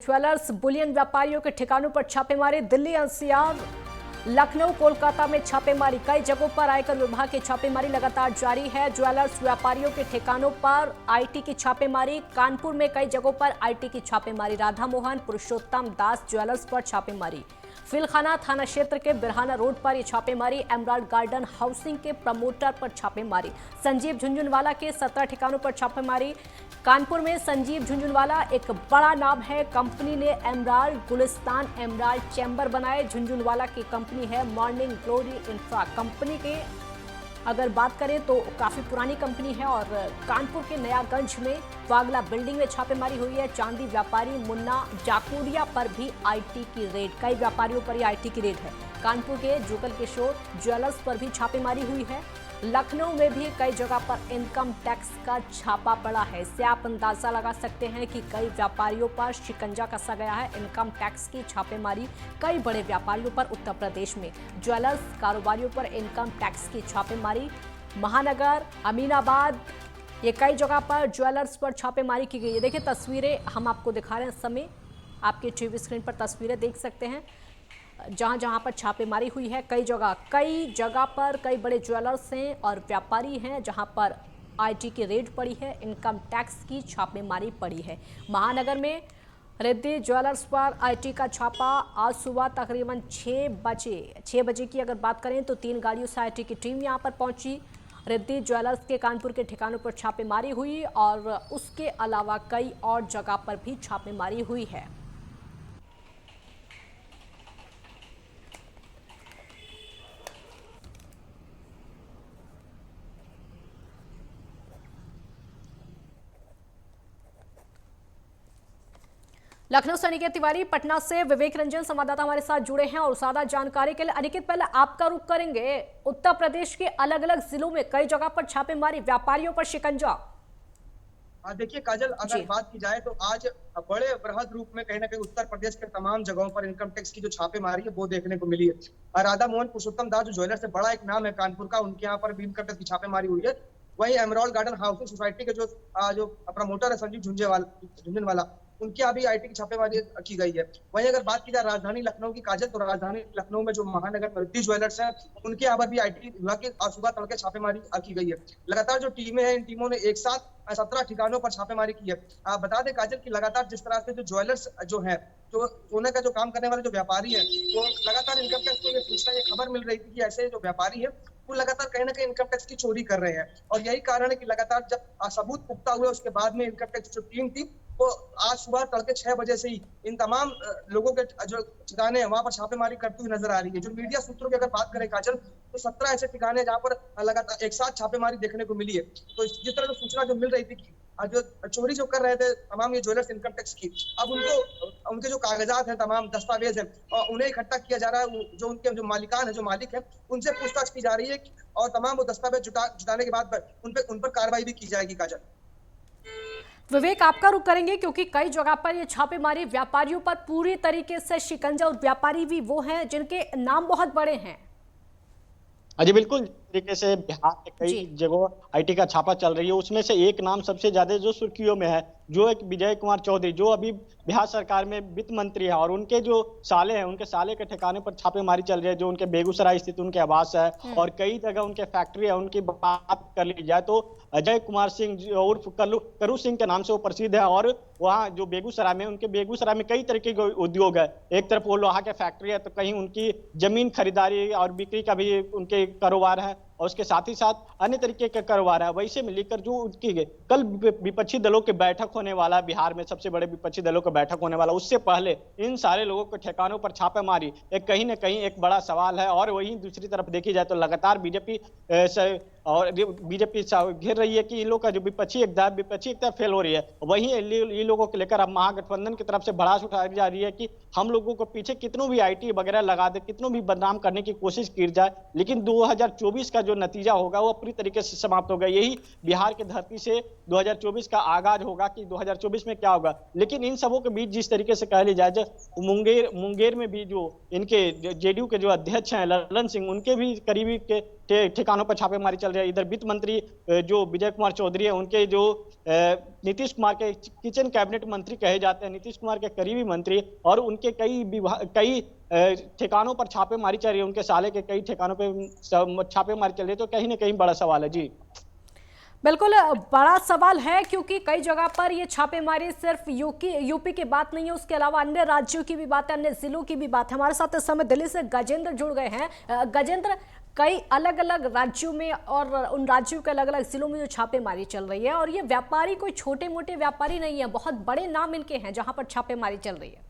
Jewellers Boolean व्यापारियों के ठिकानों पर छापेमारी। दिल्ली एनसीआर, लखनऊ, कोलकाता में छापेमारी। कई जगहों पर आयकर विभाग की छापेमारी लगातार जारी है। ज्वेलर्स व्यापारियों के ठिकानों पर आईटी की छापेमारी। कानपुर में कई जगहों पर आईटी की छापेमारी। राधा मोहन पुरुषोत्तम दास ज्वेलर्स पर छापेमारी। फिलखाना थाना क्षेत्र के बिरहाना रोड पर यह छापेमारी। एमराल्ड गार्डन हाउसिंग के प्रमोटर पर छापेमारी। संजीव झुंझुनवाला के 17 ठिकानों पर छापेमारी। कानपुर में संजीव झुंझुनवाला एक बड़ा नाम है। कंपनी ने एमराल्ड गुलिस्तान एमराल्ड चैम्बर बनाए। झुंझुनवाला की कंपनी है मॉर्निंग ग्लोरी इंफ्रा। कंपनी के अगर बात करें तो काफी पुरानी कंपनी है। और कानपुर के नयागंज में वागला बिल्डिंग में छापेमारी हुई है। चांदी व्यापारी मुन्ना जाकुरिया पर भी आईटी की रेड। कई व्यापारियों पर ही आईटी की रेड है। कानपुर के जुगल किशोर ज्वेलर्स पर भी छापेमारी हुई है। लखनऊ में भी कई जगह पर इनकम टैक्स का छापा पड़ा है। इससे आप अंदाजा लगा सकते हैं कि कई व्यापारियों पर शिकंजा कसा गया है। इनकम टैक्स की छापेमारी कई बड़े व्यापारियों पर उत्तर प्रदेश में। ज्वेलर्स कारोबारियों पर इनकम टैक्स की छापेमारी। महानगर, अमीनाबाद, ये कई जगह पर ज्वेलर्स पर छापेमारी की गई है। देखिए तस्वीरें हम आपको दिखा रहे हैं इस समय। आपके टीवी स्क्रीन पर तस्वीरें देख सकते हैं जहां जहां पर छापेमारी हुई है। कई जगह पर कई बड़े ज्वेलर्स हैं और व्यापारी हैं जहां पर आईटी की रेड पड़ी है। इनकम टैक्स की छापेमारी पड़ी है। महानगर में रिद्धि ज्वेलर्स पर आईटी का छापा। आज सुबह तकरीबन 6 बजे की अगर बात करें तो 3 गाड़ियों से आईटी की टीम यहां पर पहुंची। रिद्धि ज्वेलर्स के कानपुर के ठिकानों पर छापेमारी हुई और उसके अलावा कई और जगह पर भी छापेमारी हुई है। लखनऊ से अनिकेत तिवारी, पटना से विवेक रंजन संवाददाता हमारे साथ जुड़े हैं और ज्यादा जानकारी के लिए अनिकेत पहले आपका रुख करेंगे। उत्तर प्रदेश के अलग अलग जिलों में कई जगह पर छापेमारी, व्यापारियों पर शिकंजा। देखिए काजल, अगर बात की जाए तो आज बड़े बृहद रूप में कहीं ना कहीं उत्तर प्रदेश के तमाम जगहों पर इनकम टैक्स की जो छापेमारी है वो देखने को मिली है। राधा मोहन पुरुषोत्तम दास जो ज्वेलर से बड़ा एक नाम है कानपुर का, उनके यहाँ पर भी इनकम टैक्स की छापेमारी हुई है। वहीं एमराल्ड गार्डन हाउसिंग सोसाइटी के जो प्रमोटर है संजीव झुंझुनवाला, उनके यहाँ भी आईटी की छापेमारी की गई है। वहीं अगर बात की जाए राजधानी लखनऊ की काजल, तो राजधानी लखनऊ में जो महानगर में रिद्धि ज्वेलर्स है उनके यहाँ पर भी आईटी विभाग की आज सुबह तड़के छापेमारी की गई है। लगातार जो टीमें हैं इन टीमों ने एक साथ 17 ठिकानों पर छापेमारी की है। आप बता दें काजल की लगातार जिस तरह से जो ज्वेलर्स जो है, जो सोने का जो काम करने वाले जो व्यापारी है, वो लगातार इनकम टैक्स को ये सूचना, ये खबर मिल रही थी कि ऐसे जो व्यापारी है वो लगातार कहीं ना कहीं इनकम टैक्स की चोरी कर रहे हैं। और यही कारण है कि लगातार जब सबूत पुख्ता हुए उसके बाद में इनकम टैक्स जो टीम थी वो आज सुबह तड़के 6 बजे से ही इन तमाम लोगों के जो ठिकाने हैं वहां पर छापेमारी करती हुई नजर आ रही है। जो मीडिया सूत्रों की अगर बात करें काजल, तो 17 ऐसे ठिकाने जहां पर लगातार एक साथ छापेमारी देखने को मिली है। तो जिस तरह की सूचना जो मिल रही थी कि जो चोरी जो कर रहे थे तमाम ये ज्वेलर्स इनकम टैक्स की, अब उनको उनके जो कागजात हैं, तमाम दस्तावेज हैं, उन्हें इकट्ठा किया जा रहा है। जो उनके जो मालिकान है, जो मालिक है, उनसे पूछताछ की जा रही है और तमाम वो दस्तावेज जुटाने के बाद उन पर कार्रवाई भी की जाएगी। काजल, विवेक आपका रुख करेंगे क्योंकि कई जगह पर ये छापेमारी व्यापारियों पर पूरी तरीके से शिकंजा, और व्यापारी भी वो हैं जिनके नाम बहुत बड़े हैं। जी बिल्कुल, तरीके से बिहार में कई जगहों आईटी का छापा चल रही है। उसमें से एक नाम सबसे ज्यादा जो सुर्खियों में है, जो एक विजय कुमार चौधरी, जो अभी बिहार सरकार में वित्त मंत्री है, और उनके जो साले हैं, उनके साले के ठिकाने पर छापेमारी चल रही है, जो उनके बेगूसराय स्थित उनके आवास है और कई जगह उनके फैक्ट्री है। उनकी बात कर ली जाए तो अजय कुमार सिंह उर्फ करू सिंह के नाम से वो प्रसिद्ध है। और वहाँ जो बेगूसराय में, उनके बेगूसराय में कई तरीके के उद्योग है। एक तरफ वो लोहा के फैक्ट्री है, तो कहीं उनकी जमीन खरीदारी और बिक्री का भी उनके कारोबार है, और उसके साथ ही साथ अन्य तरीके का कारोबार है। वैसे में लेकर जो उनकी कल विपक्षी दलों की बैठक होने वाला, बिहार में सबसे बड़े विपक्षी दलों की बैठक होने वाला, उससे पहले इन सारे लोगों के ठिकानों पर छापेमारी एक कहीं ना कहीं एक बड़ा सवाल है। और वहीं दूसरी तरफ देखी जाए तो लगातार बीजेपी घेर रही है कि इन लोग का जो विपक्षी एकता फेल हो रही है। वहीं इन लोगों को लेकर अब महागठबंधन की तरफ से भड़ास उठाई जा रही है कि हम लोगों को पीछे कितनों भी आईटी वगैरह लगा दे, कितनों भी बदनाम करने की कोशिश की जाए, लेकिन 2024 का जो नतीजा होगा वो पूरी तरीके से समाप्त होगा। यही बिहार की धरती से 2024 का आगाज होगा कि 2024 में क्या होगा। लेकिन इन सबों के बीच जिस तरीके से कह ली जाए, मुंगेर में भी जो इनके जेडीयू के जो अध्यक्ष हैं ललन सिंह, उनके भी करीबी के ठिकानों पर छापेमारी चल रही है। इधर वित्त मंत्री जो विजय कुमार चौधरी है, उनके जो नीतीश कुमार के किचन कैबिनेट मंत्री कहे जाते हैं, नीतीश कुमार के करीबी मंत्री, और उनके कई ठिकानों पर छापेमारी चल रही है, उनके साले के कई ठिकानों पर छापेमारी चल रही है। तो कहीं ना कहीं बड़ा सवाल है। जी बिल्कुल बड़ा सवाल है, क्योंकि कई जगह पर ये छापेमारी सिर्फ यूपी की बात नहीं है, उसके अलावा अन्य राज्यों की भी बात है, अन्य जिलों की भी बात है। हमारे साथ इस समय दिल्ली से गजेंद्र जुड़ गए हैं। गजेंद्र, कई अलग अलग राज्यों में और उन राज्यों के अलग अलग जिलों में जो छापेमारी चल रही है, और ये व्यापारी कोई छोटे मोटे व्यापारी नहीं है, बहुत बड़े नाम इनके हैं जहां पर छापेमारी चल रही है।